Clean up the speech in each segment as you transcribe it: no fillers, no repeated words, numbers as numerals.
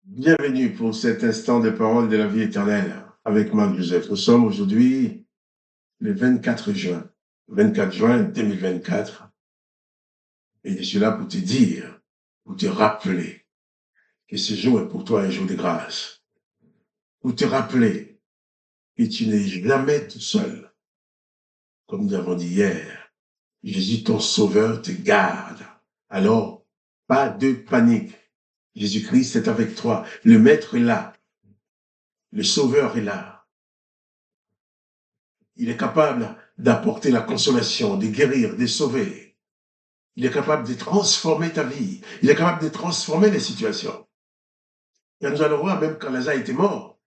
Bienvenue pour cet instant de parole de la vie éternelle avec Marc Joseph. Nous sommes aujourd'hui le 24 juin, 24 juin 2024, et je suis là pour te dire, pour te rappeler que ce jour est pour toi un jour de grâce, pour te rappeler que tu n'es jamais tout seul. Comme nous avons dit hier, Jésus ton sauveur te garde. Alors, pas de panique. Jésus-Christ est avec toi. Le Maître est là. Le Sauveur est là. Il est capable d'apporter la consolation, de guérir, de sauver. Il est capable de transformer ta vie. Il est capable de transformer les situations. Et nous allons voir, même quand Lazare était mort,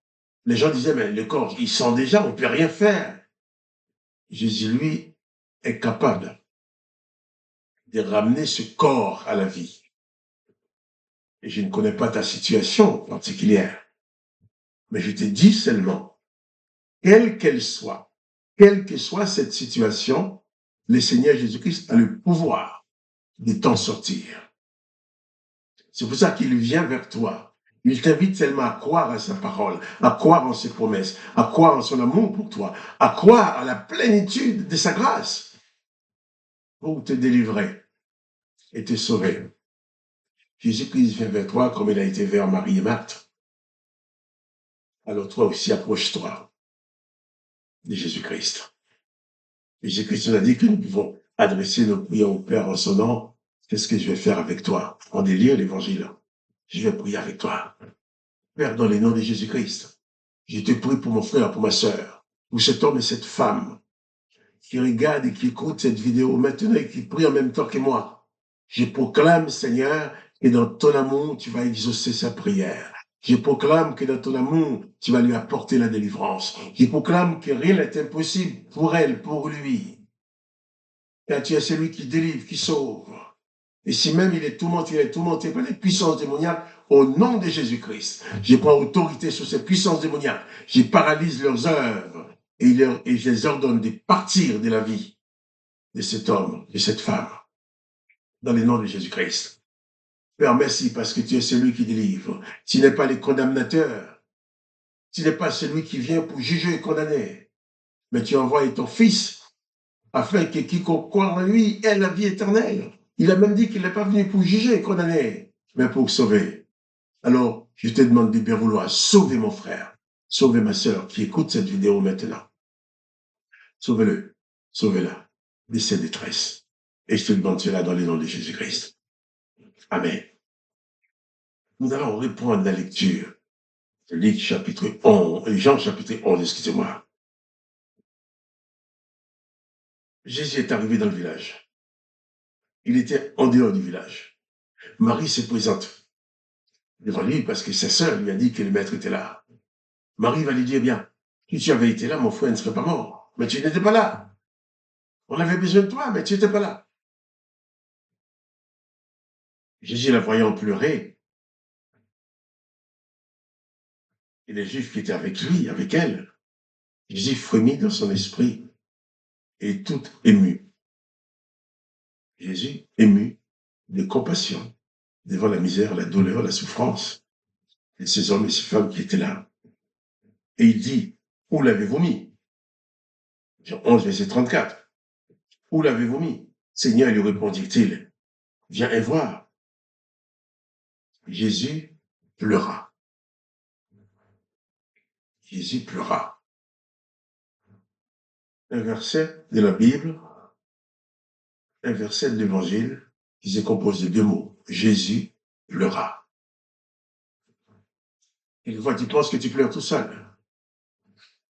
les gens disaient, mais le corps, il sent déjà, on ne peut rien faire. Jésus, lui, est capable de ramener ce corps à la vie. Et je ne connais pas ta situation particulière, mais je te dis seulement, quelle que soit cette situation, le Seigneur Jésus-Christ a le pouvoir de t'en sortir. C'est pour ça qu'il vient vers toi. Il t'invite seulement à croire à sa parole, à croire en ses promesses, à croire en son amour pour toi, à croire à la plénitude de sa grâce pour te délivrer et te sauver. Jésus-Christ vient vers toi comme il a été vers Marie et Marthe. Alors toi aussi, approche-toi de Jésus-Christ. Jésus-Christ nous a dit que nous pouvons adresser nos prières au Père en son nom. Qu'est-ce que je vais faire avec toi? En délire l'évangile. Je vais prier avec toi. Père, dans le nom de Jésus-Christ, je te prie pour mon frère, pour ma sœur, pour cet homme et cette femme qui regardent et qui écoutent cette vidéo maintenant et qui prient en même temps que moi. Je proclame, Seigneur, que dans ton amour, tu vas exaucer sa prière. Je proclame que dans ton amour, tu vas lui apporter la délivrance. Je proclame que rien n'est impossible pour elle, pour lui. Car tu es celui qui délivre, qui sauve. Et si même il est tourmenté par les puissances démoniaques, au nom de Jésus-Christ, je prends autorité sur ces puissances démoniaques. Je paralyse leurs œuvres et je les ordonne de partir de la vie de cet homme, de cette femme, dans le nom de Jésus-Christ. Père, merci parce que tu es celui qui délivre. Tu n'es pas le condamnateur. Tu n'es pas celui qui vient pour juger et condamner. Mais tu envoies ton Fils afin que quiconque croit en lui ait la vie éternelle. Il a même dit qu'il n'est pas venu pour juger et condamner, mais pour sauver. Alors, je te demande de bien vouloir sauver mon frère, sauver ma sœur qui écoute cette vidéo maintenant. Sauve-le, sauve-la de ses détresses. Et je te demande cela dans le nom de Jésus-Christ. Amen. Nous allons reprendre la lecture de Luc chapitre 11, Jean chapitre 11, excusez-moi. Jésus est arrivé dans le village. Il était en dehors du village. Marie se présente devant lui parce que sa sœur lui a dit que le maître était là. Marie va lui dire, bien, si tu avais été là, mon frère ne serait pas mort. Mais tu n'étais pas là. On avait besoin de toi, mais tu n'étais pas là. Jésus, la voyant pleurer, et les Juifs qui étaient avec lui, avec elle, Jésus frémit dans son esprit et tout ému. Jésus ému de compassion devant la misère, la douleur, la souffrance de ces hommes et ces femmes qui étaient là. Et il dit, où l'avez-vous mis? Jean 11, verset 34. Où l'avez-vous mis? Seigneur, lui répondit-il, viens et voir. Jésus pleura. Jésus pleura. Un verset de la Bible, un verset de l'Évangile qui se compose de deux mots. Jésus pleura. Et des fois, tu penses que tu pleures tout seul.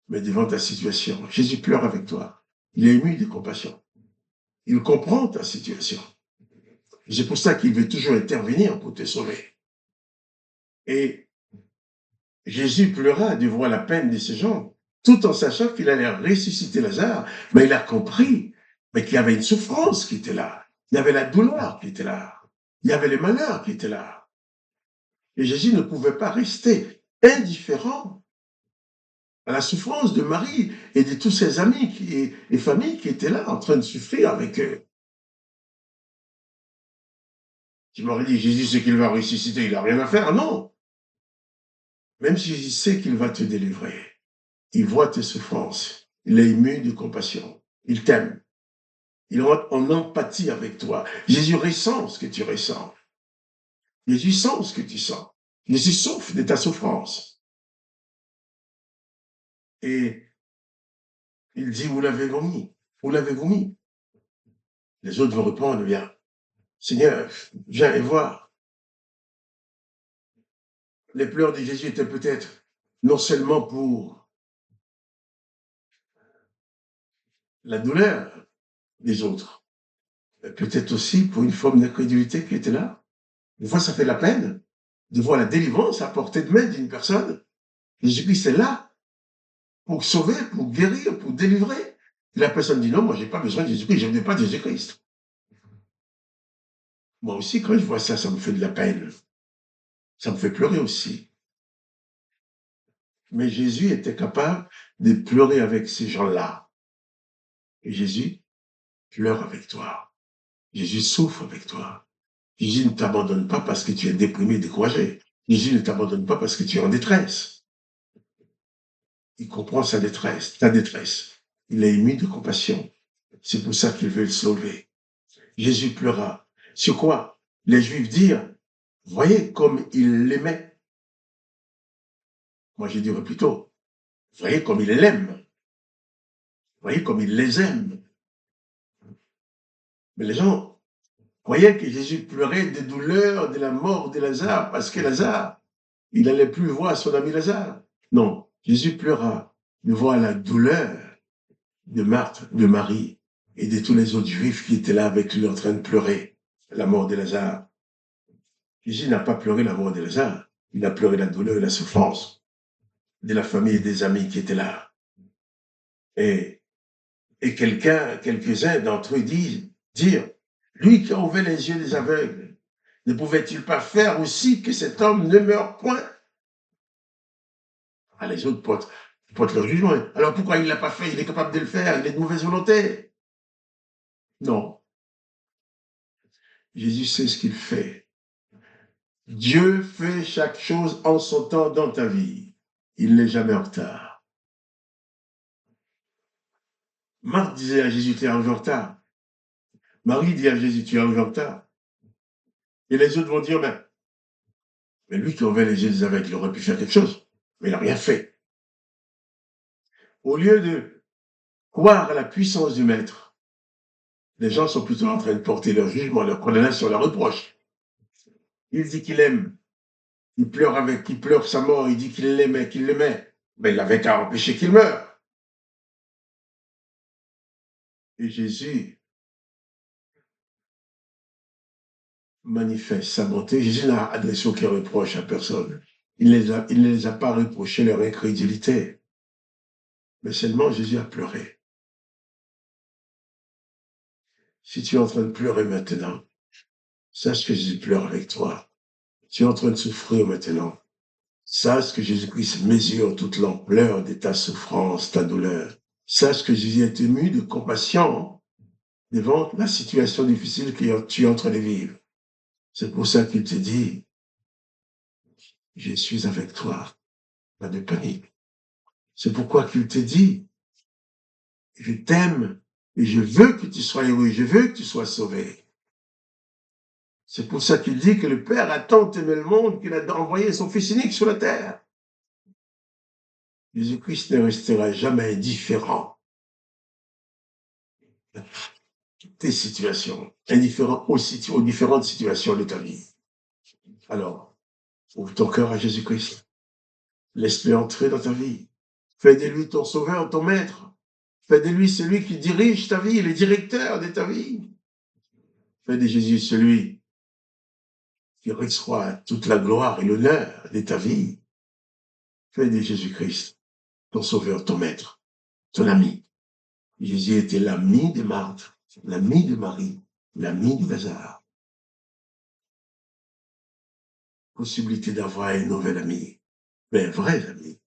Mais devant ta situation, Jésus pleure avec toi. Il est ému de compassion. Il comprend ta situation. C'est pour ça qu'il veut toujours intervenir pour te sauver. Et Jésus pleura de voir la peine de ces gens, tout en sachant qu'il allait ressusciter Lazare, mais il a compris qu'il y avait une souffrance qui était là. Il y avait la douleur qui était là. Il y avait le malheur qui était là. Et Jésus ne pouvait pas rester indifférent à la souffrance de Marie et de tous ses amis et familles qui étaient là en train de souffrir avec eux. Tu m'aurais dit, Jésus, c'est qu'il va ressusciter, il n'a rien à faire. Non. Même s'il sait qu'il va te délivrer, il voit tes souffrances, il est ému de compassion, il t'aime, il est en empathie avec toi. Jésus ressent ce que tu ressens. Jésus sent ce que tu sens. Jésus souffre de ta souffrance. Et il dit, vous l'avez vomi, vous l'avez vomi. Les autres vont répondre, bien, Seigneur, viens et voir. Les pleurs de Jésus étaient peut-être non seulement pour la douleur des autres, mais peut-être aussi pour une forme d'incrédulité qui était là. Des fois, ça fait la peine de voir la délivrance à portée de main d'une personne. Jésus-Christ est là pour sauver, pour guérir, pour délivrer. Et la personne dit non, moi, j'ai pas besoin de Jésus-Christ, je ne veux pas de Jésus-Christ. Moi aussi, quand je vois ça, ça me fait de la peine. Ça me fait pleurer aussi. Mais Jésus était capable de pleurer avec ces gens-là. Et Jésus pleure avec toi. Jésus souffre avec toi. Jésus ne t'abandonne pas parce que tu es déprimé, découragé. Jésus ne t'abandonne pas parce que tu es en détresse. Il comprend sa détresse, ta détresse. Il est ému de compassion. C'est pour ça qu'il veut le sauver. Jésus pleura. Sur quoi? Les Juifs dirent, voyez comme il l'aimait. Moi, je dirais plutôt, voyez comme il l'aime. Voyez comme il les aime. Mais les gens croyaient que Jésus pleurait des douleurs de la mort de Lazare parce que Lazare, il n'allait plus voir son ami Lazare. Non, Jésus pleura de voir la douleur de Marthe, de Marie et de tous les autres Juifs qui étaient là avec lui en train de pleurer la mort de Lazare. Jésus n'a pas pleuré la mort de Lazare, il a pleuré la douleur et la souffrance de la famille et des amis qui étaient là. Et quelques-uns d'entre eux dire, lui qui a ouvert les yeux des aveugles, ne pouvait-il pas faire aussi que cet homme ne meure point? Ah, les autres portent leur jugement. Alors pourquoi il ne l'a pas fait? Il est capable de le faire, il est de mauvaise volonté. Non, Jésus sait ce qu'il fait. Dieu fait chaque chose en son temps dans ta vie. Il n'est jamais en retard. Marthe disait à Jésus, tu es arrivé en retard. Marie dit à Jésus, tu es arrivé en retard. Et les autres vont dire, mais lui qui a ouvert les yeux des aveugles, il aurait pu faire quelque chose. Mais il n'a rien fait. Au lieu de croire à la puissance du Maître, les gens sont plutôt en train de porter leur jugement, leur condamnation, leur reproche. Il dit qu'il aime. Il pleure sa mort. Il dit qu'il l'aimait, qu'il l'aimait. Mais il n'avait qu'à empêcher qu'il meure. Et Jésus manifeste sa bonté. Jésus n'a adressé aucun reproche à personne. Il ne les a pas reprochés leur incrédulité. Mais seulement Jésus a pleuré. Si tu es en train de pleurer maintenant, sache que Jésus pleure avec toi. Tu es en train de souffrir maintenant. Sache que Jésus-Christ mesure toute l'ampleur de ta souffrance, ta douleur. Sache que Jésus est ému de compassion devant la situation difficile que tu es en train de vivre. C'est pour ça qu'il te dit, je suis avec toi, pas de panique. C'est pourquoi qu'il te dit, je t'aime et je veux que tu sois heureux, je veux que tu sois sauvé. C'est pour ça qu'il dit que le Père a tant aimé le monde qu'il a envoyé son Fils unique sur la terre. Jésus-Christ ne restera jamais indifférent à tes situations, indifférent aux différentes situations de ta vie. Alors, ouvre ton cœur à Jésus-Christ. Laisse-le entrer dans ta vie. Fais de lui ton sauveur, ton maître. Fais de lui celui qui dirige ta vie, le directeur de ta vie. Fais de Jésus celui qui reçoit toute la gloire et l'honneur de ta vie. Fais de Jésus-Christ ton sauveur, ton maître, ton ami. Jésus était l'ami de Marthe, l'ami de Marie, l'ami de Lazare. Possibilité d'avoir un nouvel ami, mais un vrai ami.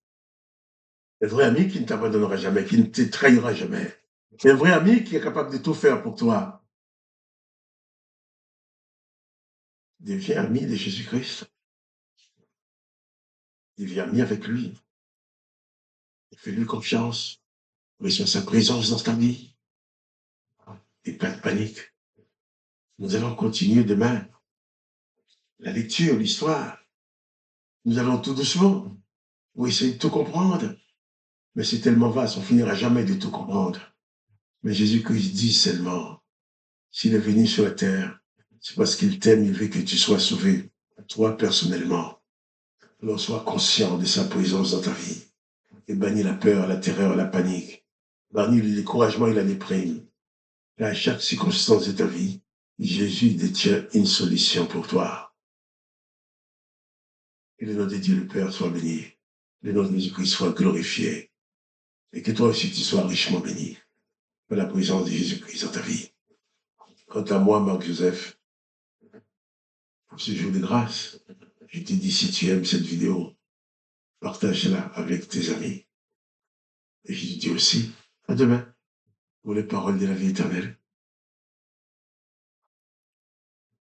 Un vrai ami qui ne t'abandonnera jamais, qui ne te trahira jamais. Un vrai ami qui est capable de tout faire pour toi. Deviens ami de Jésus-Christ. Deviens ami avec lui. Fais-lui confiance. Reçois sa présence dans ta vie. Et pas de panique. Nous allons continuer demain la lecture, l'histoire. Nous allons tout doucement pour essayer de tout comprendre. Mais c'est tellement vaste, on finira jamais de tout comprendre. Mais Jésus-Christ dit seulement, s'il est venu sur la terre, c'est parce qu'il t'aime, il veut que tu sois sauvé, toi personnellement. Alors sois conscient de sa présence dans ta vie. Et bannis la peur, la terreur, la panique. Bannis le découragement et la déprime. Et à chaque circonstance de ta vie, Jésus détient une solution pour toi. Que le nom de Dieu le Père soit béni. Le nom de Jésus-Christ soit glorifié. Et que toi aussi tu sois richement béni par la présence de Jésus-Christ dans ta vie. Quant à moi, Marc-Joseph, pour ce jour de grâce, je te dis, si tu aimes cette vidéo, partage-la avec tes amis. Et je te dis aussi, à demain, pour les paroles de la vie éternelle.